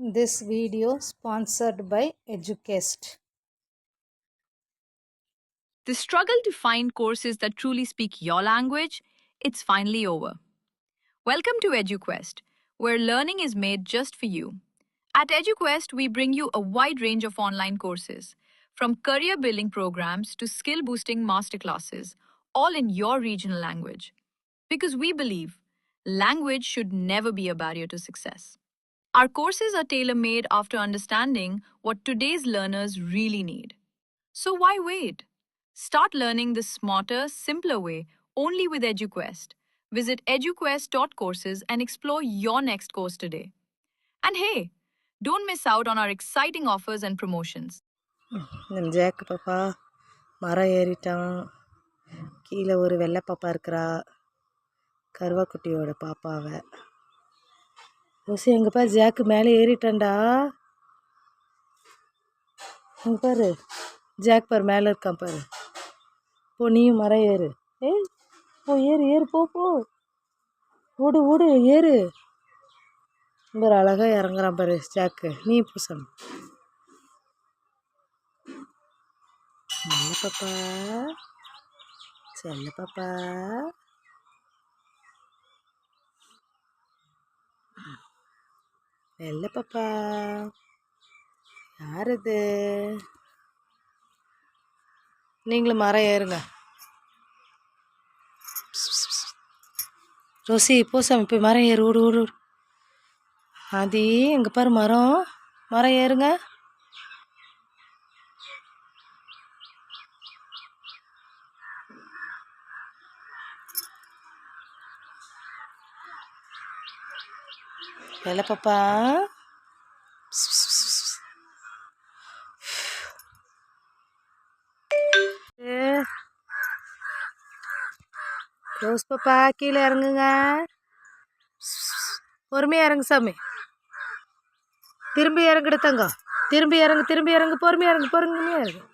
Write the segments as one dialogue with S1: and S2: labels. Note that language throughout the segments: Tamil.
S1: This video sponsored by Eduquest.
S2: The struggle to find courses that truly speak your language, it's finally over. Welcome to EduQuest, where learning is made just for you. At EduQuest, we bring you a wide range of online courses, from career building programs to skill boosting masterclasses, all in your regional language. Because we believe language should never be a barrier to success. Our courses are tailor made after understanding what today's learners really need. So why wait? Start learning the smarter, simpler way only with EduQuest. Visit eduquest.courses and explore your next course today. And hey, don't miss out on our exciting offers and promotions.
S1: நம்ம ஜாக்கு பாப்பா மரம் ஏறிட்டான். கீழே ஒரு வெள்ளை பாப்பா இருக்கிறா, கருவாக்குட்டியோட பாப்பாவை. ரோசி எங்கப்பா ஜாக்கு மேலே ஏறிட்டான்டா. அங்கே பாரு, ஜாக் பாரு மேலே இருக்கான் பாரு. போ நீயும் மரம் ஏறு. ஏய் போ ஏறு ஏறு போ போ, ஓடு ஓடு ஏறு. ஒரு அழகாக இறங்குறான் பாரு ஜாக்கு. நீ பூசணும். நல்ல பாப்பா, செல்ல பாப்பா. வெள்ளை பாப்பா யார் இது? நீங்களும் மரம் ஏறுங்க. ரோசி பூசாமி போய் மரம் ஏறு, ஓடு ஓடு. ஆதி எங்கே பாரு மரம், மரம் ஏறுங்க. வெள்ளை பாப்பா ரோஸ் பாப்பா கீழே இறங்குங்க. பொறுமையாக இறங்கு சாமி. திரும்பி இறங்குடு தங்கம். திரும்பி இறங்கு பொறுமையாக இறங்கு.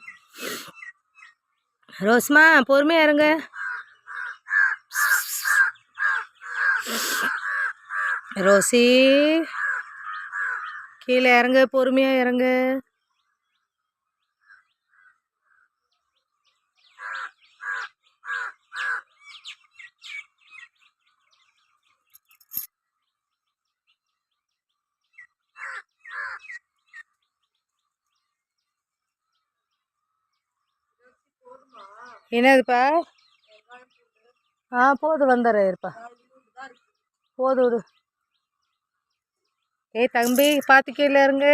S1: ரோஸ்மா பொறுமையாக இறங்கு. ரோசி கீழே இறங்கு, பொறுமையாக இறங்கு. என்னதுப்பா? போதும் வந்துடுறேன் இருப்பா. போது விடு. ஏய் தம்பி பார்த்து கீழே இறங்கு.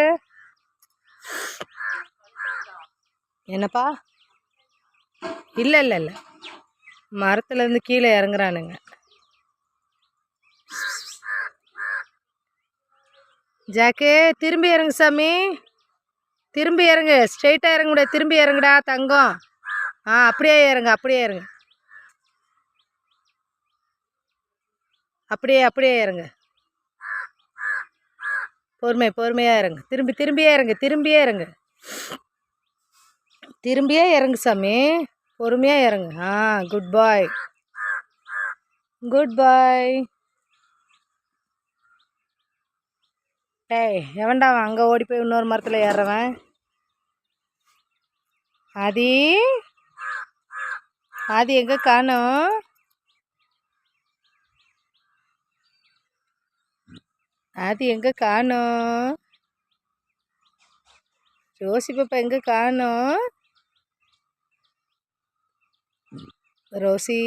S1: என்னப்பா? இல்லை மரத்துலேருந்து கீழே இறங்குறானுங்க. ஜாக்கு திரும்பி இறங்கு சாமி. திரும்பி இறங்கு, ஸ்ட்ரெயிட்டாக இறங்க முடியாது. திரும்பி இறங்குடா தங்கம். அப்படியே இறங்கு. அப்படியே இறங்கு. பொறுமையாக இறங்கு. திரும்பியே இறங்கு சாமி. பொறுமையாக இறங்கு. குட் பாய். டேய் எவன்டா அங்கே ஓடி போய் இன்னொரு மரத்தில் ஏறுறவன்? ஆதி எங்கே காணோம்? ரோசி பாப்பா எங்கே காணோம்? ரோசி